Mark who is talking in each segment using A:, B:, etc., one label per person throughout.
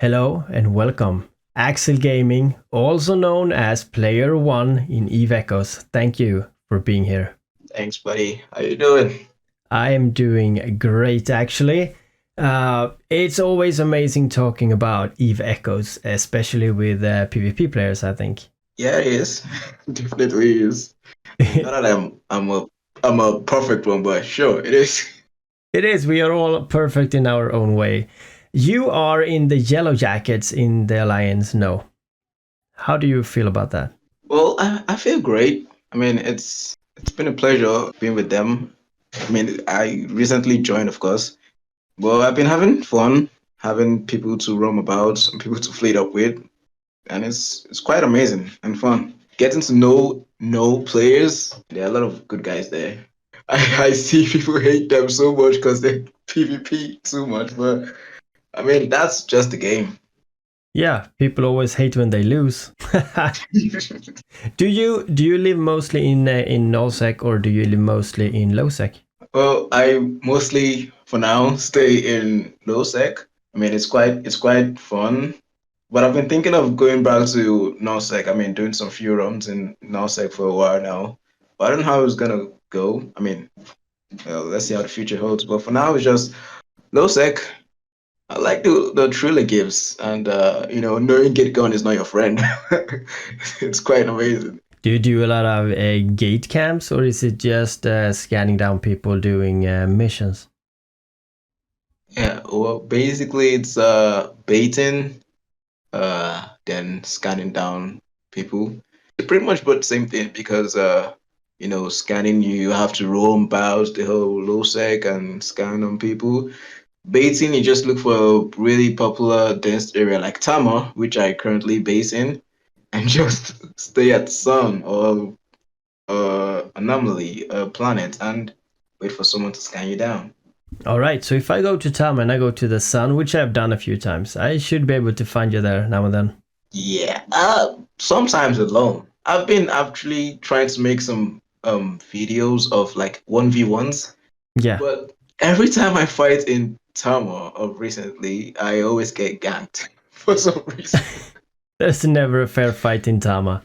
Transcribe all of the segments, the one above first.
A: Hello and welcome. Axel Gaming, also known as PlayerOne in Eve Echoes. Thank you for being here.
B: Thanks, buddy. How you doing?
A: I am doing great, actually. It's always amazing talking about Eve Echoes, especially with PvP players, I think.
B: Yeah, it is. Definitely is. Not that I'm a perfect one, but sure, it is.
A: It is. We are all perfect in our own way. You are in the Yellow Jackets in the Alliance, no? How do you feel about that?
B: Well, I feel great. I mean, it's been a pleasure being with them. I mean, I recently joined, of course, but I've been having fun, having people to roam about, and people to fleet up with, and it's quite amazing and fun. Getting to know players. There are a lot of good guys there. I see people hate them so much because they PvP too much, but I mean that's just the game.
A: Yeah, people always hate when they lose. Do you live mostly in nullsec or do you live mostly in lowsec?
B: Well, I mostly for now stay in low sec. I mean it's quite fun, but I've been thinking of going back to null sec. I mean doing some few runs in null sec for a while now, but I don't know how it's gonna go. I mean, well, let's see how the future holds. But for now, it's just low sec. I like the thrill it gives, and knowing get gun is not your friend. It's quite amazing.
A: Do you do a lot of gate camps or is it just scanning down people doing missions?
B: Yeah, well, basically it's baiting, then scanning down people. It's pretty much but the same thing because scanning you have to roam about the whole low sec and scan on people. Baiting, you just look for a really popular dense area like Tama, which I currently base in, and just stay at sun or anomaly, planet, and wait for someone to scan you down.
A: All right, so if I go to Tam and I go to the sun, which I've done a few times, I should be able to find you there now and then.
B: Yeah, sometimes alone. I've been actually trying to make some videos of like 1v1s,
A: Yeah,
B: but every time I fight in Tama of recently, I always get ganked for some reason.
A: there's never a fair fight in Tama.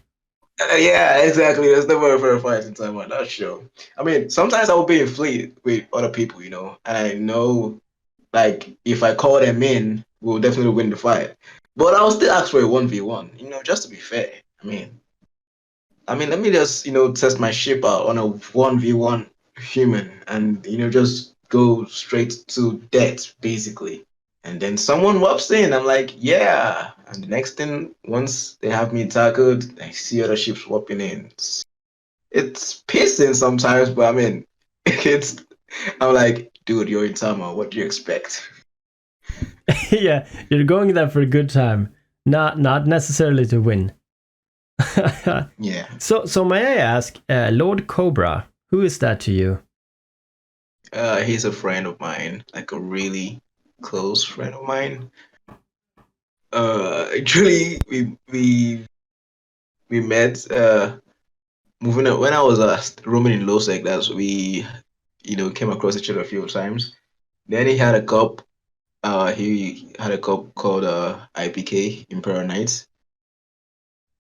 B: Yeah, exactly. There's never a fair fight in Taiwan, that's sure. I mean, sometimes I will be in fleet with other people, and I know, like, if I call them in, we'll definitely win the fight. But I'll still ask for a 1v1, just to be fair. Let me just, test my ship out on a 1v1 human and, just go straight to death, basically. And then someone whops in. I'm like, yeah. And the next thing, once they have me tackled, I see other ships whopping in. It's pissing sometimes, but I mean, it's. I'm like, dude, you're in Tama. What do you expect?
A: Yeah, you're going there for a good time, not necessarily to win.
B: Yeah.
A: So may I ask, Lord Cobra, who is that to you?
B: He's a friend of mine, like a really close friend of mine. Actually, we met moving up when I was roaming in Losec. That's we came across each other a few times. Then he had a cup. He had a cup called IPK Imperial Knights,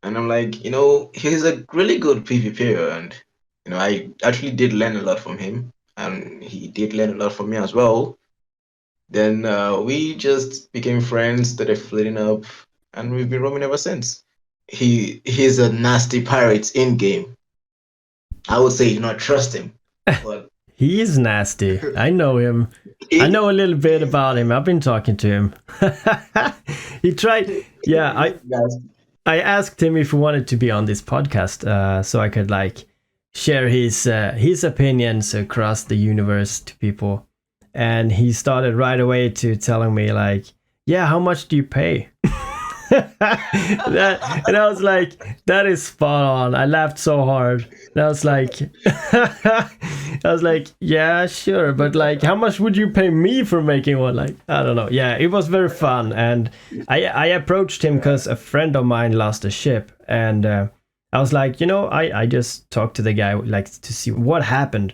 B: and I'm like, he's a really good PvP player, and I actually did learn a lot from him, and he did learn a lot from me as well. Then we just became friends, started flirting up, and we've been roaming ever since. He's a nasty pirate in game. I would say do not trust him, but
A: He is nasty. I know him. I
B: he,
A: know a little bit about him. I've been talking to him. He tried. Yeah, I asked him if he wanted to be on this podcast, so I could like share his opinions across the universe to people. And he started right away to telling me like, yeah, how much do you pay? And I was like, that is spot on. I laughed so hard. And I was like, yeah, sure, but like, how much would you pay me for making one? Like, I don't know. Yeah, it was very fun, and I approached him because a friend of mine lost a ship, and I was like, I just talked to the guy like to see what happened,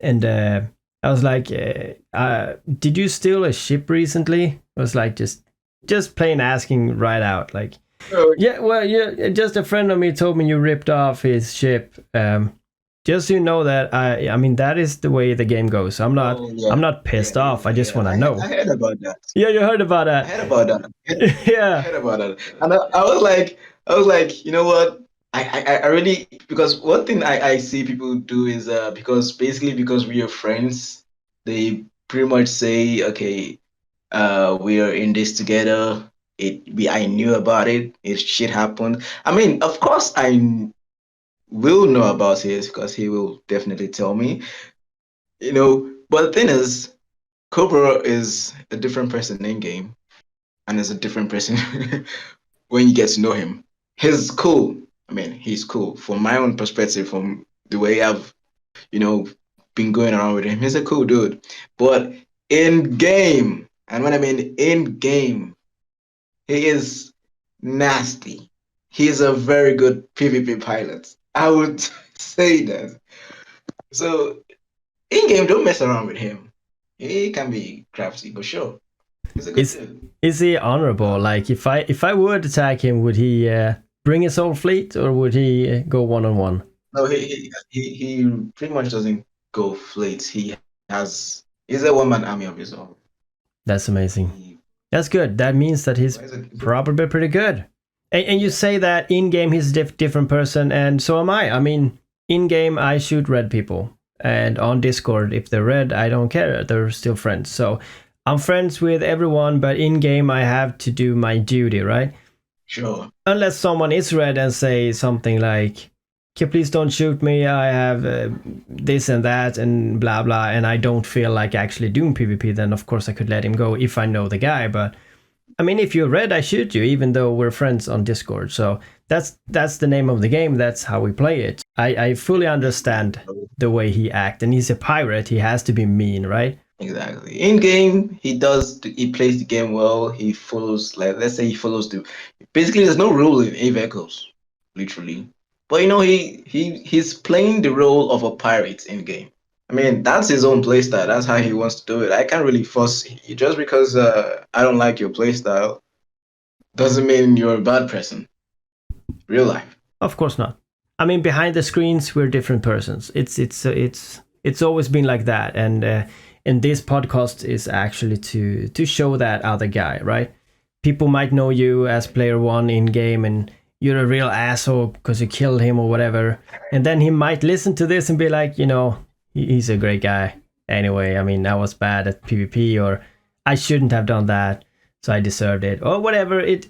A: and I was like, did you steal a ship recently? I was like, just just plain asking right out, like,
B: Oh,
A: yeah, well, yeah, just a friend of me told me you ripped off his ship. Just so you know that I mean that is the way the game goes. I'm not
B: yeah.
A: I'm not pissed off. I just want to
B: I
A: know.
B: heard about that.
A: Yeah, you heard about
B: I
A: that.
B: heard about that. I
A: Yeah.
B: heard about that. And I was like, you know what? I really, because one thing I see people do is because basically because we are friends, they pretty much say, okay, we are in this together. I knew about it. It shit happened. I mean, of course will know about it because he will definitely tell me, you know. But the thing is, Cobra is a different person in game and is a different person when you get to know him. He's cool. I mean, he's cool. From my own perspective, from the way I've, you know, been going around with him, he's a cool dude. But in game, and when I mean in game, he is nasty. He's a very good PvP pilot. I would say that. So in game, don't mess around with him. He can be crafty, but sure, he's a good
A: Is
B: dude.
A: is he honorable? Like if I would attack him, would he bring his whole fleet or would he go one on one?
B: No, he pretty much doesn't go fleet. He's a one-man army of his own.
A: That's amazing.
B: He,
A: That's good. That means that he's probably pretty good. And you say that in game he's a different person, and so am I. I mean, in game I shoot red people, and on Discord if they're red, I don't care. They're still friends. So I'm friends with everyone, but in game I have to do my duty, right?
B: Sure.
A: Unless someone is red and say something like, "Okay, please don't shoot me. I have this and that and blah blah," and I don't feel like actually doing PvP, then of course I could let him go if I know the guy. But I mean, if you're red, I shoot you, even though we're friends on Discord. So that's the name of the game. That's how we play it. I fully understand the way he acts, and he's a pirate. He has to be mean, right?
B: Exactly. In game, he plays the game well. He follows, like, let's say he follows basically there's no rule in A-Vehicles, literally. But he's playing the role of a pirate in game. I mean, that's his own playstyle. That's how he wants to do it. I can't really force you just because I don't like your playstyle doesn't mean you're a bad person. Real life.
A: Of course not. I mean, behind the screens, we're different persons. It's always been like that, and this podcast is actually to show that other guy, right? People might know you as player one in game, and you're a real asshole because you killed him or whatever, and then he might listen to this and be like, he's a great guy. Anyway, I mean, I was bad at PvP, or I shouldn't have done that, so I deserved it, or whatever it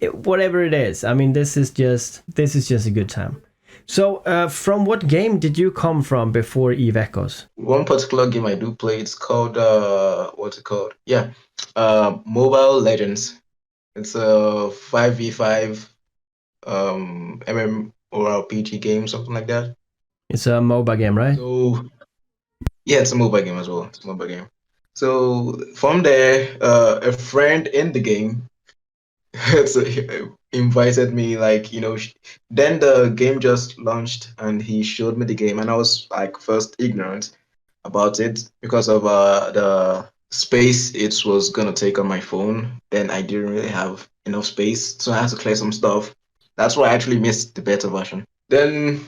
A: is. I mean, this is just a good time. So, from what game did you come from before Eve Echoes?
B: One particular game I do play, it's called what's it called? Yeah, Mobile Legends. It's a 5v5 MMORPG game, something like that.
A: It's a MOBA game, right?
B: So yeah, it's a mobile game as well. It's a mobile game. So from there, a friend in the game invited me, like, then the game just launched and he showed me the game, and I was like first ignorant about it because of the space it was gonna take on my phone. Then I didn't really have enough space, so I had to clear some stuff. That's why I actually missed the beta version. Then,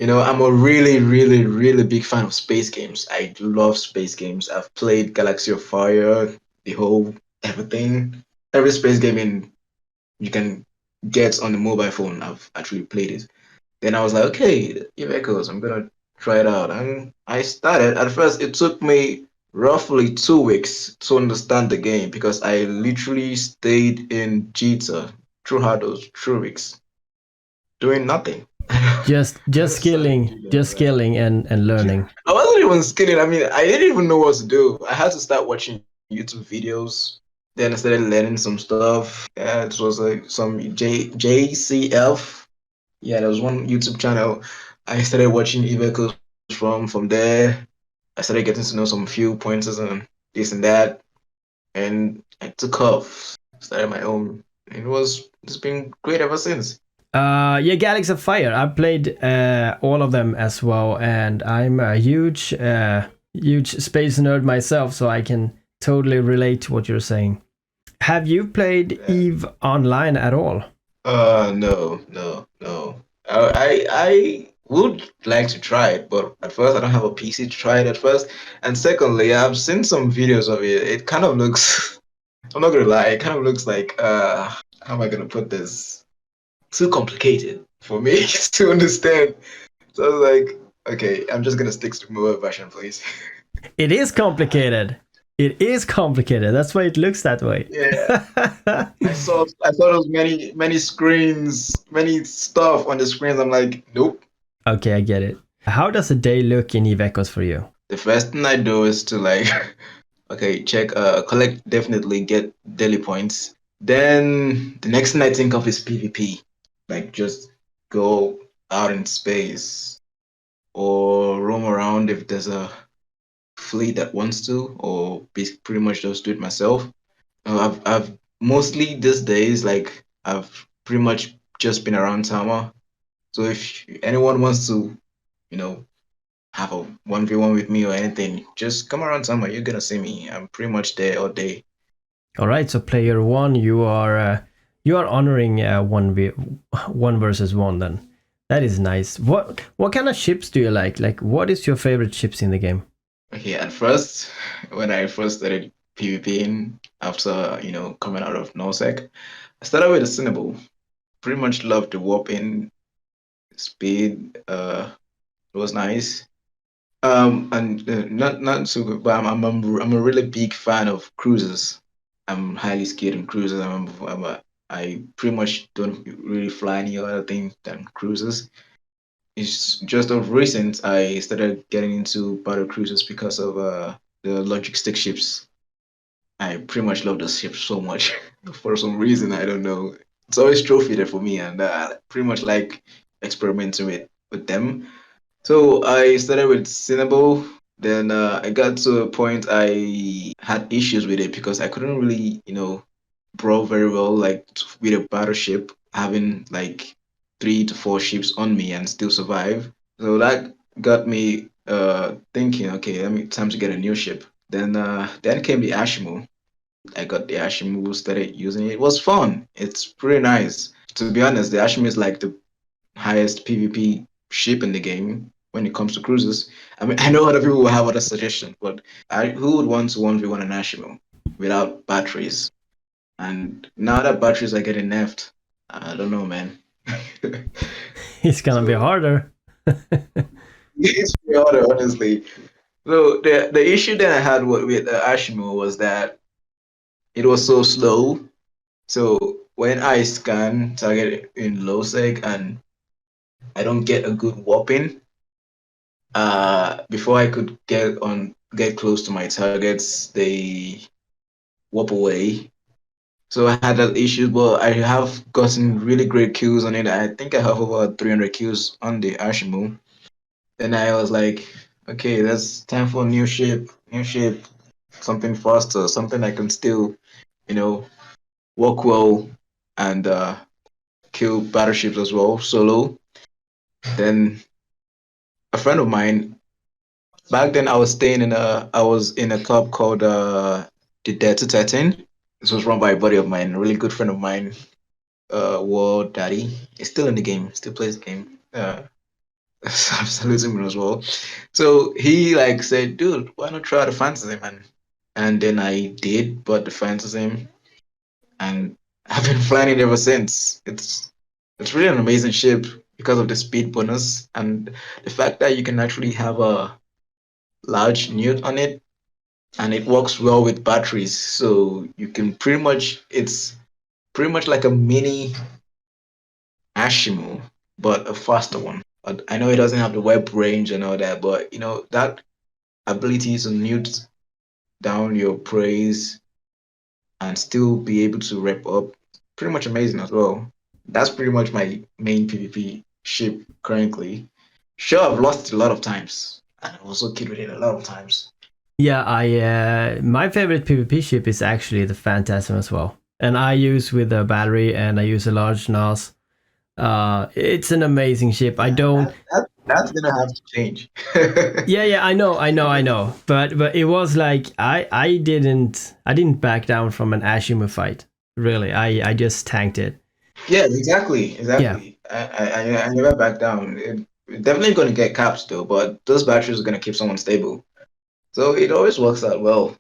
B: I'm a really, really, really big fan of space games. I love space games. I've played Galaxy of Fire, the whole everything, every space game you can get on the mobile phone. I've actually played it. Then I was like, okay, Eve Echoes, I'm gonna try it out. And I started. At first, it took me roughly 2 weeks to understand the game because I literally stayed in Jita throughout those 3 weeks, doing nothing.
A: Just skilling and learning.
B: I wasn't even skilling. I mean, I didn't even know what to do. I had to start watching YouTube videos. Then I started learning some stuff. Yeah, it was like some JCF. Yeah, there was one YouTube channel I started watching Iveco's from. From there, I started getting to know some few pointers and this and that, and I took off. Started my own. It's been great ever since.
A: Yeah, Galaxy of Fire. I played all of them as well, and I'm a huge space nerd myself, so I can totally relate to what you're saying. Have you played Eve online at all?
B: No. I would like to try it, but at first I don't have a PC to try it at first. And secondly, I've seen some videos of it. It kind of looks, I'm not gonna lie, it kind of looks like how am I gonna put this? Too complicated for me to understand. So I was like, okay, I'm just gonna stick to the mobile version, please.
A: It is complicated. It is complicated. That's why it looks that way.
B: Yeah. I saw those many screens, many stuff on the screens. I'm like, nope.
A: Okay, I get it. How does a day look in Eve Echoes for you?
B: The first thing I do is to like, okay, check, collect, definitely get daily points. Then the next thing I think of is PvP, like just go out in space or roam around if there's a fleet that wants to, or pretty much just do it myself. I've mostly these days like I've pretty much just been around Tama. So if anyone wants to, you know, have a 1v1 with me or anything, just come around Tama. You're gonna see me. I'm pretty much there all day.
A: All right, so player one, you are honoring 1v1 then. That is nice. What kind of ships do you like? Like, what is your favorite ships in the game?
B: Okay, at first, when I first started PvPing after, coming out of NoSec, I started with a Cinnable. Pretty much loved the warping speed. It was nice. And not so good, but I'm a really big fan of cruisers. I'm highly skilled in cruisers. I pretty much don't really fly any other thing than cruisers. It's just of recent I started getting into battle cruisers because of the logic stick ships. I pretty much love those ships so much for some reason I don't know. It's always trophy for me, and pretty much like experimenting with them. So I started with Cinnable. Then I got to a point I had issues with it because I couldn't really, brawl very well, like with a battleship, having like 3 to 4 ships on me and still survive. So that got me thinking, okay, time to get a new ship. Then came the Ashimo. I got the Ashimo, started using it. It was fun. It's pretty nice. To be honest, the Ashimo is like the highest PvP ship in the game when it comes to cruises. I mean, I know other people will have other suggestions, but who would want to 1v1 an Ashimo without batteries? And now that batteries are getting nerfed, I don't know, man.
A: It's gonna be harder.
B: It's pretty harder, honestly. So the issue that I had with Ashimo was that it was so slow. So when I scan target in low seg and I don't get a good whopping, before I could get close to my targets, they warp away. So I had that issue, but I have gotten really great kills on it. I think I have over 300 kills on the Ashimu. Then I was like, okay, that's time for a new ship, something faster, something I can still, work well and kill battleships as well, solo. Then a friend of mine, back then I was in a club called the Dare to 13. This was run by a buddy of mine, a really good friend of mine, World Daddy. He's still in the game, still plays the game. I'm saluting him as well. So he like said, dude, why not try the fantasy, man? And then I did, but the fantasy, and I've been flying it ever since. It's really an amazing ship because of the speed bonus and the fact that you can actually have a large newt on it, and it works well with batteries. So you can it's pretty much like a mini Ashimo, but a faster one. But I know it doesn't have the web range and all that, but that ability to mute down your praise and still be able to rep up, pretty much amazing as well. That's pretty much my main PvP ship currently. Sure, I've lost it a lot of times, and I've also killed with it a lot of times.
A: Yeah, I my favorite PvP ship is actually the Phantasm as well, and I use with a battery and I use a large NAS. It's an amazing ship. I don't.
B: That's gonna have to change.
A: Yeah, I know. But it was like I didn't back down from an Ashimu fight. Really, I just tanked it.
B: Yeah, exactly,
A: Yeah,
B: exactly. I never back down. It definitely going to get capped though, but those batteries are going to keep someone stable. So it always works out well.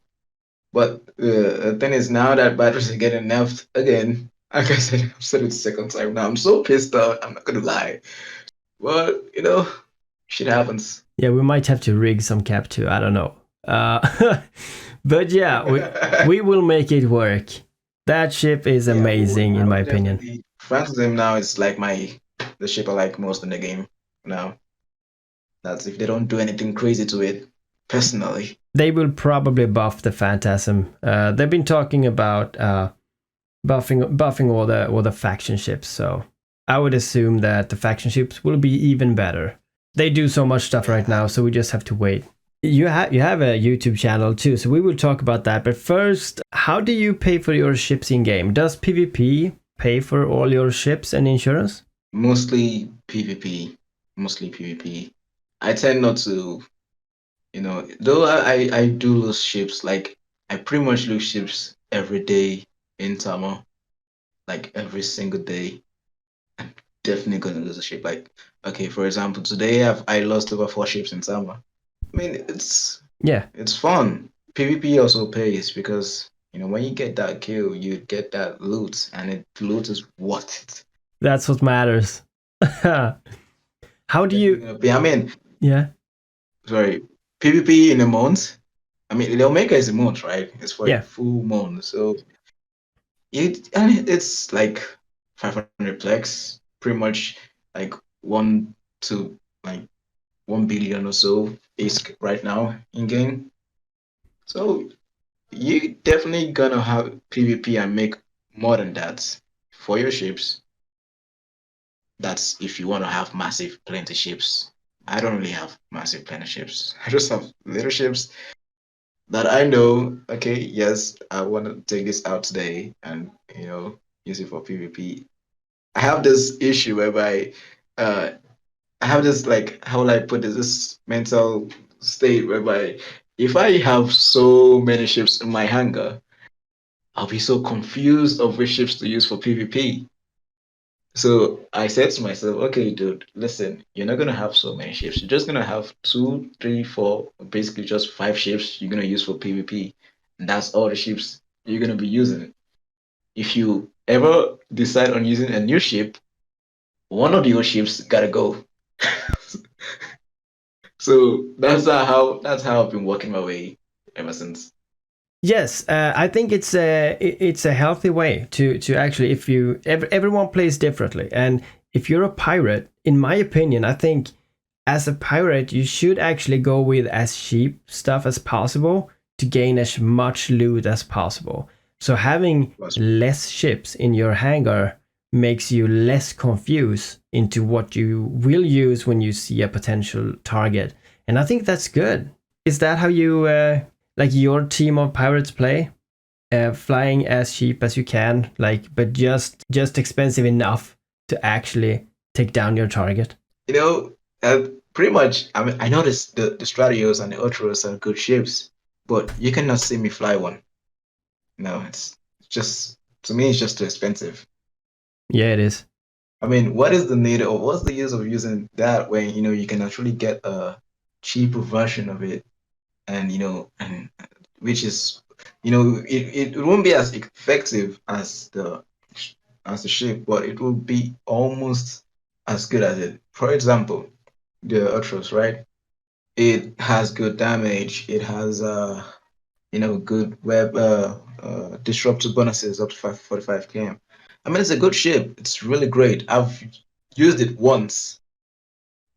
B: But the thing is, now that batteries are getting nerfed again, like I said, I've said it the second time now. I'm so pissed out. I'm not going to lie. But shit happens.
A: yeah, we might have to rig some cap too. I don't know. But yeah, we will make it work. That ship is
B: Yeah,
A: amazing
B: I
A: in my
B: would
A: opinion.
B: definitely. Phantasm now is like the ship I like most in the game now. That's if they don't do anything crazy to it, personally.
A: They will probably buff the Phantasm. They've been talking about buffing all the faction ships, so I would assume that the faction ships will be even better. They do so much stuff right
B: Yeah.
A: now, so we just have to wait. You have a YouTube channel too, so we will talk about that. But first, how do you pay for your ships in game? Does PvP pay for all your ships and insurance?
B: Mostly PvP. Mostly PvP. I tend not to, though I do lose ships, like I pretty much lose ships every day in summer, like every single day. I'm definitely gonna lose a ship. Like, okay, for example, today I lost over 4 ships in summer. I mean,
A: Yeah,
B: it's fun. PvP also pays because when you get that kill, you get that loot, and loot is worth it.
A: that's what matters. How do
B: Definitely
A: you?
B: gonna pay. I mean,
A: Yeah,
B: sorry, PvP in a month. I mean, the Omega is a month, right? It's for a
A: yeah.
B: full month, so it's like 500 plex, pretty much like 1 to like 1 billion or so is right now in game. So you definitely gonna have PvP and make more than that for your ships. That's if you want to have massive plenty ships. I don't really have massive plenty ships. I just have little ships that I know, okay, yes, I want to take this out today and use it for PvP. I have this issue whereby uh I have this, like, how will I put this mental state whereby if I have so many ships in my hangar, I'll be so confused of which ships to use for PvP. So I said to myself, okay, dude, listen, you're not gonna have so many ships. You're just gonna have two, three, four, basically just 5 ships you're gonna use for PvP. And that's all the ships you're gonna be using. If you ever decide on using a new ship, one of your ships gotta go. So that's how I've been working my way ever since.
A: Yes, I think it's a healthy way to actually, if everyone plays differently, and if you're a pirate, in my opinion, I think as a pirate you should actually go with as cheap stuff as possible to gain as much loot as possible. So having less ships in your hangar makes you less confused into what you will use when you see a potential target, and I think that's good. Is that how you like your team of pirates play? Flying as cheap as you can, like, but just expensive enough to actually take down your target.
B: You know, pretty much. I mean, I noticed the Stratios and the Ultros are good ships, but you cannot see me fly one. No, it's just, to me, it's just too expensive.
A: Yeah, it is.
B: I mean, what is the need, or what's the use of using that when you can actually get a cheaper version of it, and which is, it won't be as effective as the ship, but it will be almost as good as it. For example, the Ultros, right? It has good damage. It has good web disruptive bonuses up to 545 km. I mean, it's a good ship. It's really great. I've used it once.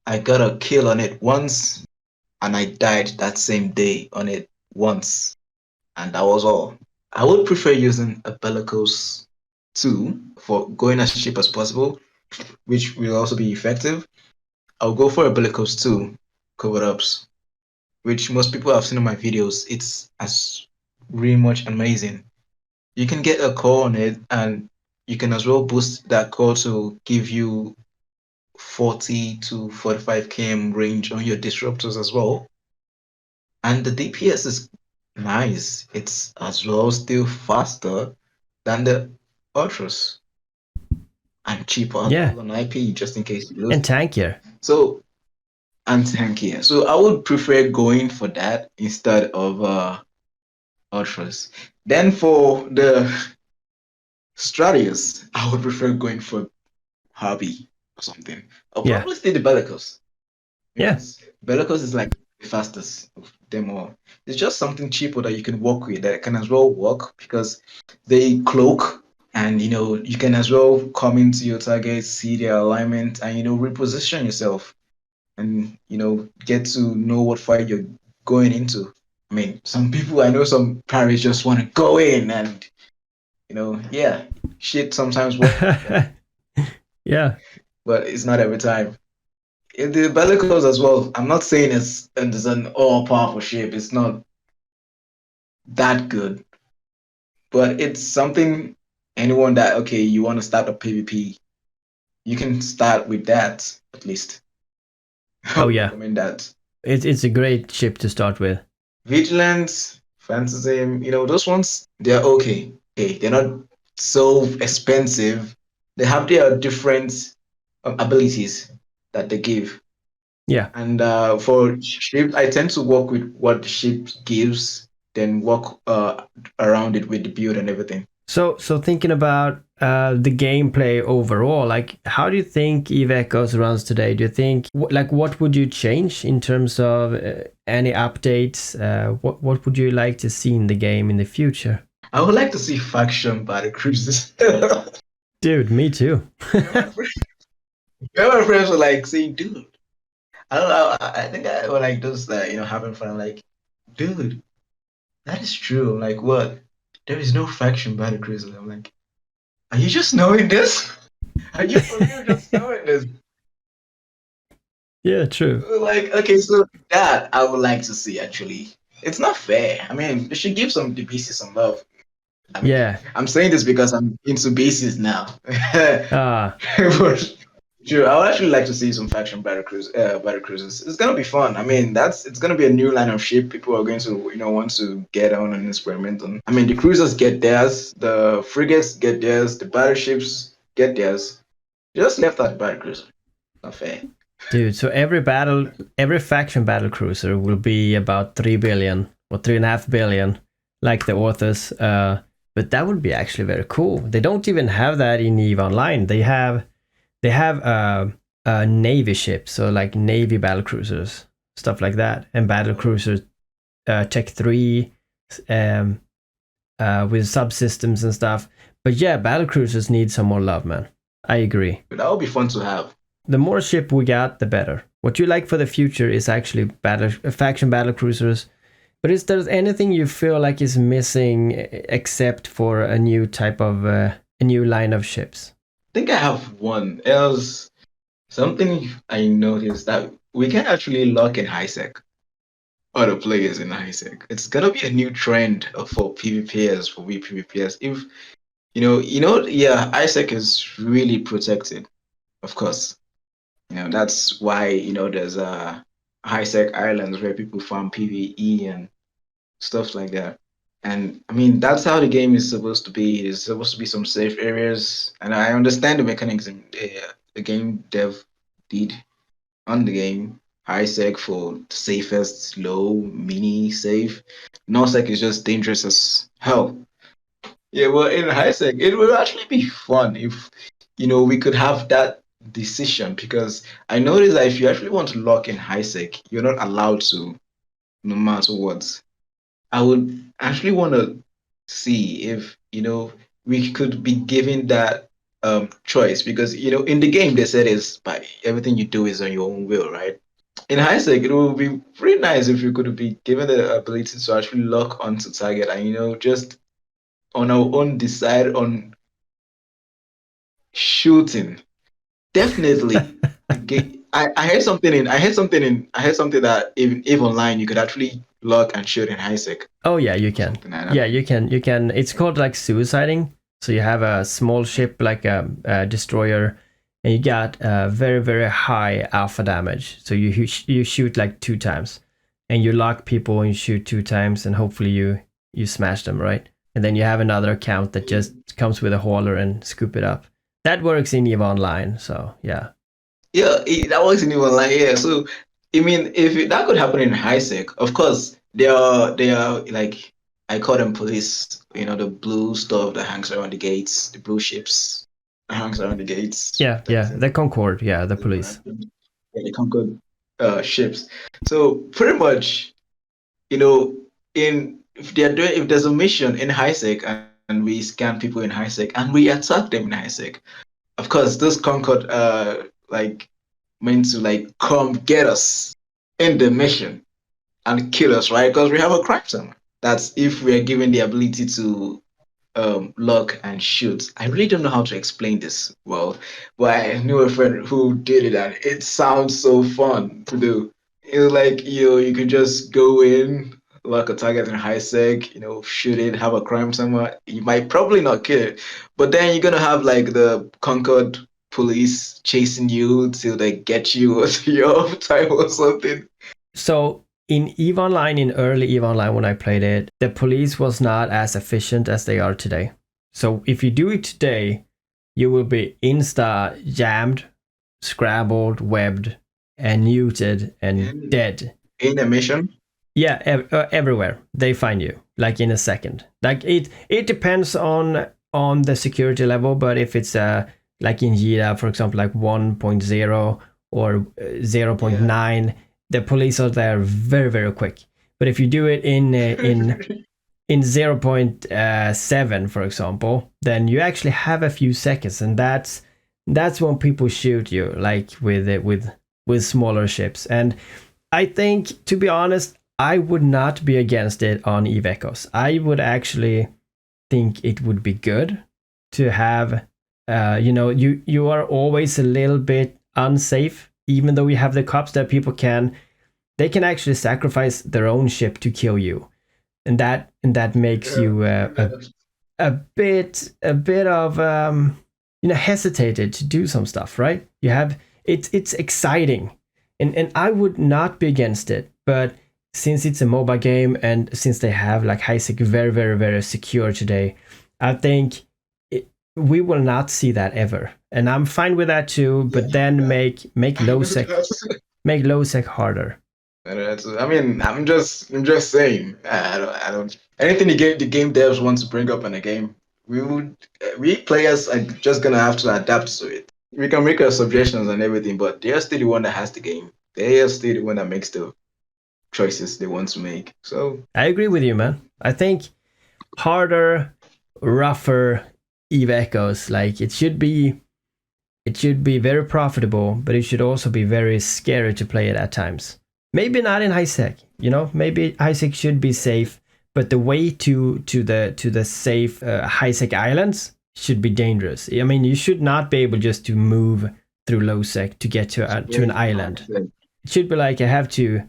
B: I got a kill on it once, and I died that same day on it once, and that was all. I would prefer using a Bellicose 2 for going as cheap as possible, which will also be effective. I'll go for a Bellicose 2 covered ups, which most people have seen in my videos. It's as really much amazing. You can get a core on it, and you can as well boost that core to give you 40 to 45 km range on your disruptors as well. And the DPS is nice. It's as well still faster than the Ultras and cheaper as
A: Yeah,
B: well on IP, just in case you lose
A: and
B: it.
A: tankier.
B: So, and tankier. So I would prefer going for that instead of Ultras. Then for the Stratius, I would prefer going for Hobby or something. I'll
A: Yeah,
B: probably stay the Bellicose
A: yeah,
B: because Bellicose is like the fastest of them all. It's just something cheaper that you can work with that can as well work because they cloak and you can as well come into your target, see their alignment, and reposition yourself and get to know what fight you're going into. I mean, some people I know, some parries just want to go in and yeah, shit sometimes works for them,
A: yeah.
B: but it's not every time. In the Bellicose as well, I'm not saying it's an all powerful shape. It's not that good, but it's something anyone that okay, you want to start a PvP, you can start with that at least. I
A: Oh
B: would
A: yeah,
B: recommend that.
A: it's a great ship to start with.
B: Vigilance, Phantasm, those ones they're okay. Okay, they're not so expensive. They have their different abilities that they give.
A: Yeah.
B: And for ship, I tend to work with what the ship gives, then work around it with the build and everything.
A: So thinking about the gameplay overall, like how do you think Eve Echoes runs today? Do you think like what would you change in terms of any updates? What would you like to see in the game in the future?
B: I would like to see faction battle cruises.
A: Dude, me too.
B: My friends were like saying, "Dude, I don't know. I think I were like those that having fun. I'm like, dude, that is true. I'm like, what? There is no faction battle cruises. I'm like, are you just knowing this? Are you for real just knowing this?
A: Yeah, true.
B: Like, okay, so that I would like to see actually. It's not fair. I mean, they should give the BC some love. I mean,
A: Yeah.
B: I'm saying this because I'm into bases now.
A: Ah,
B: But true, I would actually like to see some faction battle cruises. It's gonna be fun. I mean, it's gonna be a new line of ship. People are going to, want to get on and experiment on. I mean, the cruisers get theirs, the frigates get theirs, the battleships get theirs. Just left out the battle cruiser. Not fair.
A: dude. So every faction battle cruiser will be about 3 billion or 3.5 billion, like the authors. But that would be actually very cool. They don't even have that in Eve Online. They have navy ships, so like navy battle cruisers, stuff like that, and battle cruisers, Tech 3, um, with subsystems and stuff. But yeah, battle cruisers need some more love, man. I agree.
B: That would be fun to have.
A: The more ship we got, the better. What you like for the future is actually faction battle cruisers. But is there anything you feel like is missing except for a new type of a new line of ships?
B: I think I have one. Else something I noticed that we can actually lock in HiSec. Other players in HiSec. It's gonna be a new trend for PvPers, for we PvPers. If yeah, HiSec is really protected, of course. That's why there's HiSec islands where people farm PvE and stuff like that. And I mean, that's how the game is supposed to be. There's supposed to be some safe areas, and I understand the mechanism the game dev did on the game. High sec for safest, low, mini, safe. No sec is just dangerous as hell. Yeah, well, in high sec, it would actually be fun if we could have that decision because I noticed that if you actually want to lock in high sec, you're not allowed to, no matter what. I would actually want to see if we could be given that choice because in the game they said is by everything you do is on your own will, right? In high sec, it would be pretty nice if we could be given the ability to actually lock onto target and just on our own decide on shooting. Definitely, I heard something that even if online you could actually lock and shoot in high sec.
A: Oh yeah, you can.
B: Something like that.
A: Yeah, you can. You can. It's called like suiciding. So you have a small ship like a destroyer. and you got very very high alpha damage. So you shoot like 2 times, and you lock people and you shoot 2 times, and hopefully you smash them, right? And then you have another account that just comes with a hauler and scoop it up. That works in EVE Online, so yeah.
B: Yeah, that works in EVE Online. Yeah, so I mean, if that could happen in high sec, of course, they are like, I call them police. You know, the blue stuff that hangs around the gates, the blue ships that hangs around the gates.
A: Yeah, the Concorde, yeah, the police.
B: Yeah, the Concord ships. So pretty much, you know, if there's a mission in high sec, and we scan people in high sec and we attack them in high sec, of course, those Concord like meant to like come get us in the mission and kill us, right? Because we have a crime somewhere. That's if we are given the ability to lock and shoot. I really don't know how to explain this well, but I knew a friend who did it, and it sounds so fun to do. It was like, you could just go in, lock a target in high sec, shoot it, have a crime somewhere. You might probably not kill it, but then you're gonna have like the Concord police chasing you till they get you to your time or something.
A: So in EVE Online, in early EVE Online when I played it, the police was not as efficient as they are today. So if you do it today, you will be insta jammed, scrabbled, webbed, and muted and dead.
B: In a mission?
A: Yeah, everywhere they find you, like in a second. Like it depends on the security level, but if it's like in Jira, for example, like 1.0 or 0.9, the police are there very very quick. But if you do it in 0.7, for example, then you actually have a few seconds, and that's when people shoot you, like with smaller ships. And I think, to be honest, I would not be against it on EVE Echoes. I would actually think it would be good to have, you are always a little bit unsafe, even though you have the cops that people can actually sacrifice their own ship to kill you, and that makes you a bit of hesitated to do some stuff, right? You have it's exciting, and I would not be against it, but since it's a mobile game and since they have like high sec very very very secure today, I think we will not see that ever, and I'm fine with that too. But then make low sec harder.
B: I mean, I'm just saying. I don't. Anything the game devs want to bring up in a game, we players are just gonna have to adapt to it. We can make our suggestions and everything, but they're still the one that has the game. They are still the one that makes the choices they want to make. So
A: I agree with you, man. I think harder, rougher EVE Echoes, like it should be very profitable, but it should also be very scary to play it at times. Maybe not in high sec, maybe high sec should be safe, but the way to the safe high sec islands should be dangerous. I mean, you should not be able just to move through low sec to get to an island. It should be like I have to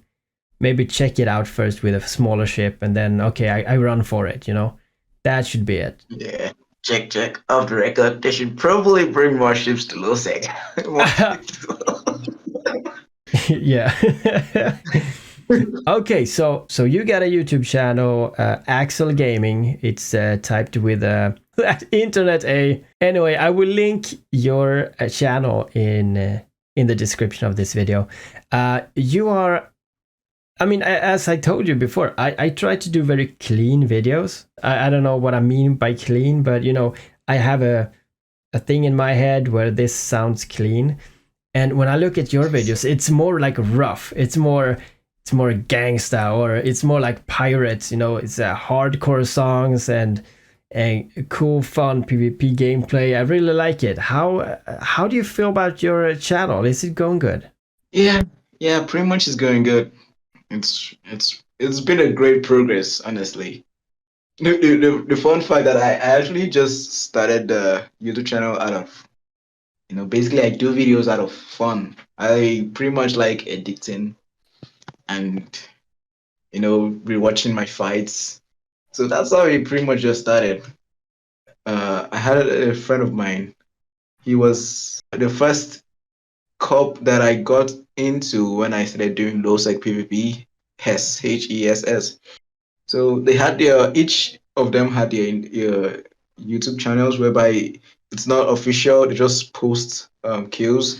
A: maybe check it out first with a smaller ship, and then okay, I run for it. That should be it.
B: Yeah. Check. Off the record, they should probably bring more ships to low sec.
A: Yeah. Okay, so you got a YouTube channel, Axel Gaming. It's typed with internet A. Anyway, I will link your channel in the description of this video. You are, I mean, as I told you before, I try to do very clean videos. I don't know what I mean by clean, but I have a thing in my head where this sounds clean. And when I look at your videos, it's more like rough. It's more gangsta, or it's more like pirates. It's hardcore songs and cool, fun PvP gameplay. I really like it. How do you feel about your channel? Is it going good?
B: Yeah, pretty much it's going good. It's been a great progress, honestly. The fun fact that I actually just started the YouTube channel out of, basically I do videos out of fun. I pretty much like editing and, rewatching my fights. So that's how it pretty much just started. I had a friend of mine He was the first cop that I got into when I started doing low sec PvP. HESS. So they had each of them had their YouTube channels whereby it's not official. They just post kills,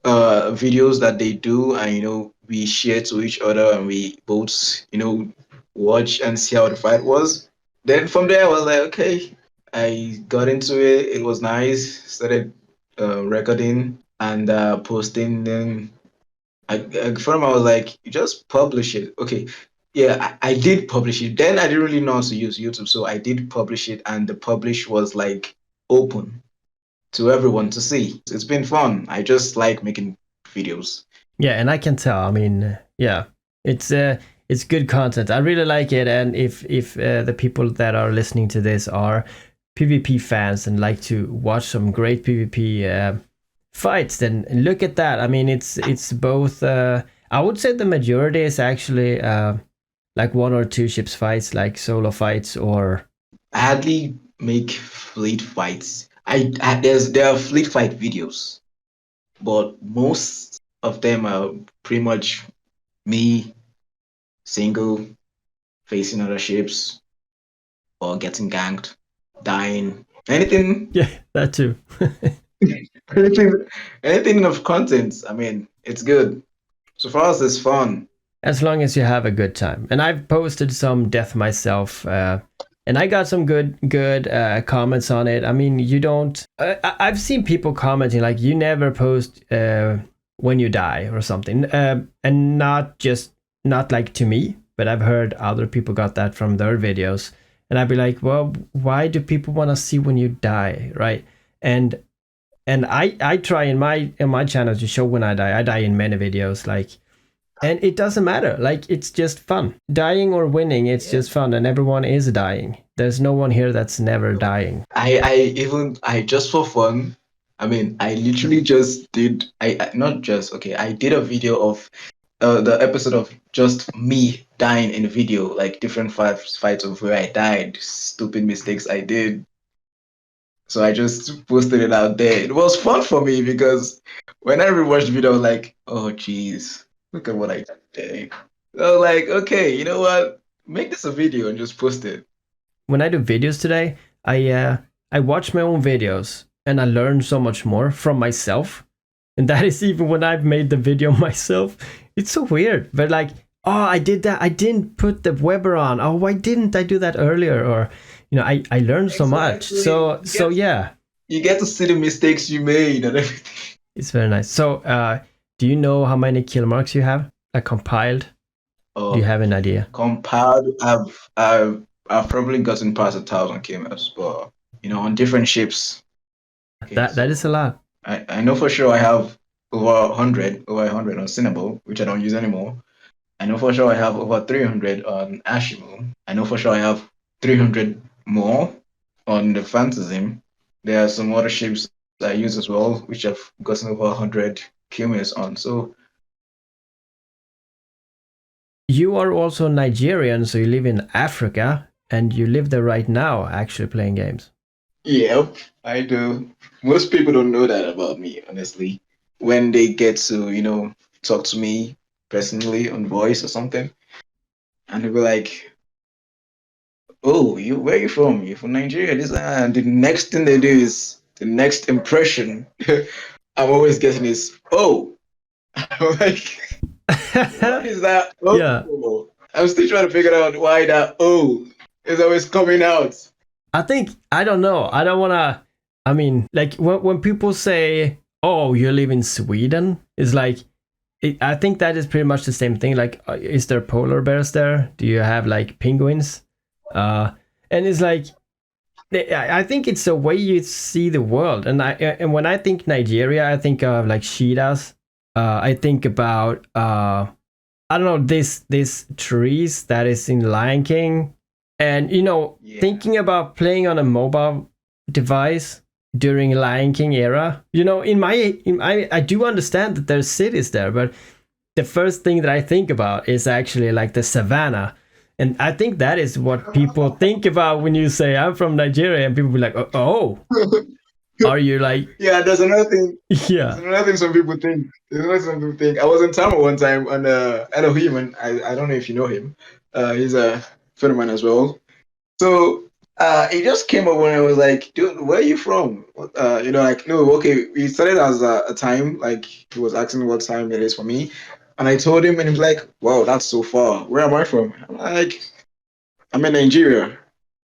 B: videos that they do, and we share to each other, and we both watch and see how the fight was. Then from there, I was like, okay, I got into it. It was nice. Started recording and posting them. From I was like, you just publish it. Okay. Yeah, I did publish it. Then I didn't really know how to use YouTube, so I did publish it, and the publish was like open to everyone to see. It's been fun. I just like making videos.
A: Yeah, and I can tell. I mean, yeah, it's good content. I really like it. And if the people that are listening to this are PvP fans and like to watch some great PvP fights, then look at that. I mean, it's both. I would say the majority is actually like 1 or 2 ships fights, like solo fights, or
B: I hardly make fleet fights. There are fleet fight videos, but most of them are pretty much me single facing other ships or getting ganked, dying, anything.
A: Yeah, that too.
B: anything of content. I mean, it's good. So far as it's fun.
A: As long as you have a good time. And I've posted some death myself, and I got some good comments on it. I mean, you don't. I've seen people commenting like, you never post when you die or something, and not like to me, but I've heard other people got that from their videos, and I'd be like, well, why do people want to see when you die, right? And I try in my channel to show when I die. I die in many videos, like. And it doesn't matter. Like, it's just fun. Dying or winning, it's just fun. And everyone is dying. There's no one here that's never dying.
B: I just for fun, I mean, I literally just did, I did a video of the episode of just me dying in a video, like different fights of where I died, stupid mistakes I did. So I just posted it out there. It was fun for me because when I rewatched the video, I was like, oh, jeez. Look at what I did. I was like, okay, you know what? Make this a video and just post it.
A: When I do videos today, I watch my own videos and I learn so much more from myself. And that is even when I've made the video myself. It's so weird. But like, oh, I did that. I didn't put the Weber on. Oh, why didn't I do that earlier? Or, I learned so much. So yeah.
B: You get to see the mistakes you made and everything.
A: It's very nice. So, do you know how many kill marks you have? Like compiled? Do you have an idea?
B: Compiled, I've probably gotten past 1,000 kill marks, but on different ships.
A: Okay, that is a lot.
B: I know for sure I have over 100 on Cinnable, which I don't use anymore. I know for sure I have over 300 on Ashimo. I know for sure I have 300 more on the Phantasm. There are some other ships I use as well, which I've gotten over 100 kilometers on. So
A: you are also Nigerian, so you live in Africa, and you live there right now, actually playing games.
B: Yep, I do. Most people don't know that about me, honestly. When they get to, talk to me personally on voice or something, and they'll be like, "Oh, where are you from? You're from Nigeria." And the next thing they do is the next impression. I'm always getting this. Oh, I'm like, what is that? Oh,
A: yeah.
B: I'm still trying to figure out why that "oh" is always coming out.
A: I don't know. I don't want to. I mean, like when people say, "Oh, you live in Sweden," it's like, I think that is pretty much the same thing. Like, is there polar bears there? Do you have like penguins? And it's like, I think it's the way you see the world. And when I think Nigeria, I think of like cheetahs. I think about I don't know, this trees that is in Lion King, and thinking about playing on a mobile device during Lion King era. I do understand that there's cities there, but the first thing that I think about is actually like the savannah. And I think that is what people think about when you say I'm from Nigeria, and people be like, oh. Are you like?
B: Yeah, there's another thing. There's
A: Yeah.
B: another thing some people think. There's another thing some people think. I was in Tama one time on Elohim, and I don't know if you know him. He's a friend of mine as well. So he just came over and I was like, dude, where are you from? Like, no, okay. We started as a time, like he was asking what time it is for me. And I told him, and he was like, wow, that's so far. Where am I from? I'm like, I'm in Nigeria.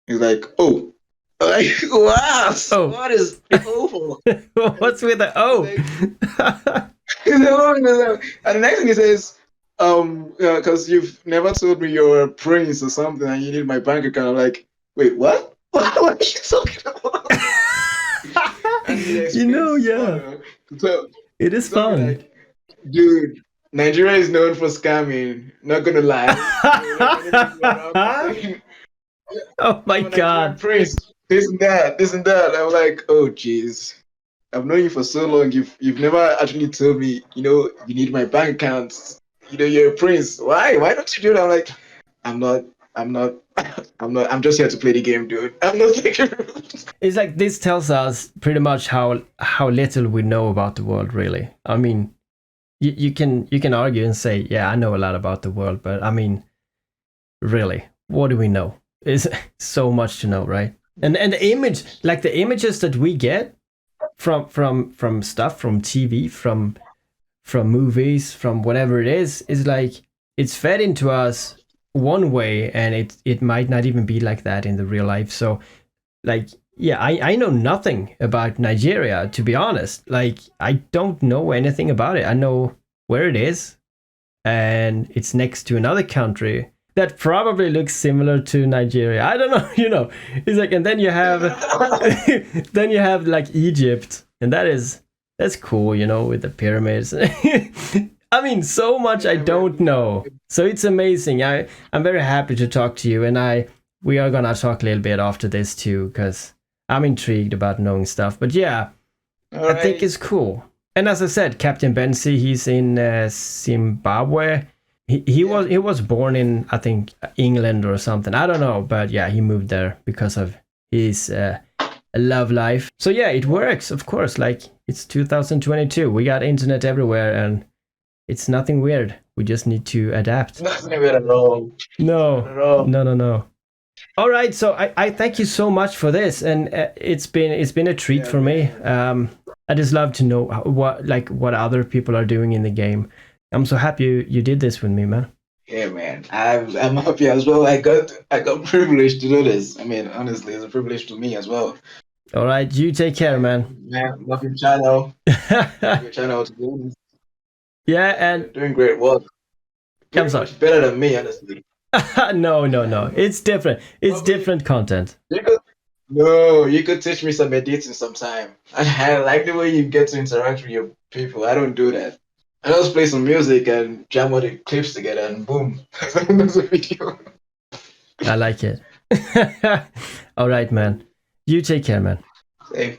B: He's like, oh. I'm like, wow,
A: Oh.
B: what is the O for?
A: What's with the O?
B: He's like, "Oh," and the next thing he says, because you've never told me you're a prince or something and you need my bank account. I'm like, wait, what? What are you talking about? And he
A: Yeah.
B: so,
A: It is fun.
B: like, dude, Nigeria is known for scamming. Not gonna lie.
A: Oh my God.
B: Prince, this and that, this and that. I'm like, oh jeez. I've known you for so long. You've never actually told me, you need my bank accounts. You're a prince. Why? Why don't you do that? I'm like, I'm not, I'm not, I'm just here to play the game, dude. I'm not taking
A: It's like this tells us pretty much how little we know about the world, really. I mean, you can argue and say, yeah, I know a lot about the world, but I mean, really, what do we know? It's so much to know, right? And the image, like the images that we get from stuff, from TV, from movies, from whatever it is like it's fed into us one way, and it might not even be like that in the real life. So like, yeah, I know nothing about Nigeria, to be honest. Like, I don't know anything about it. I know where it is, and it's next to another country that probably looks similar to Nigeria. I don't know, It's like, and then you have then you have like Egypt, and that's cool, with the pyramids. I mean, so much I don't know. So it's amazing. I'm very happy to talk to you, and we are gonna talk a little bit after this too, because I'm intrigued about knowing stuff. But yeah, I think it's cool. And as I said, Captain Bensi, he's in Zimbabwe. He was born in, I think, England or something. I don't know, but yeah, he moved there because of his love life. So yeah, it works, of course. Like, it's 2022. We got internet everywhere, and it's nothing weird. We just need to adapt.
B: Nothing weird at all.
A: No. All right, so I thank you so much for this, and it's been a treat for me. I just love to know what other people are doing in the game. I'm so happy you did this with me, man.
B: Yeah, man. I'm happy as well. I got privileged to do this. I mean, honestly, it's a privilege to me as well.
A: All right, you take care, man.
B: Yeah, love your channel. Love your channel to do this.
A: Yeah, and
B: you're doing great work.
A: I'm sorry.
B: Much better than me, honestly.
A: No. It's different. It's different content.
B: You could teach me some editing sometime. I like the way you get to interact with your people. I don't do that. I just play some music and jam all the clips together, and boom, that's a video.
A: I like it. All right, man. You take care, man.
B: Same.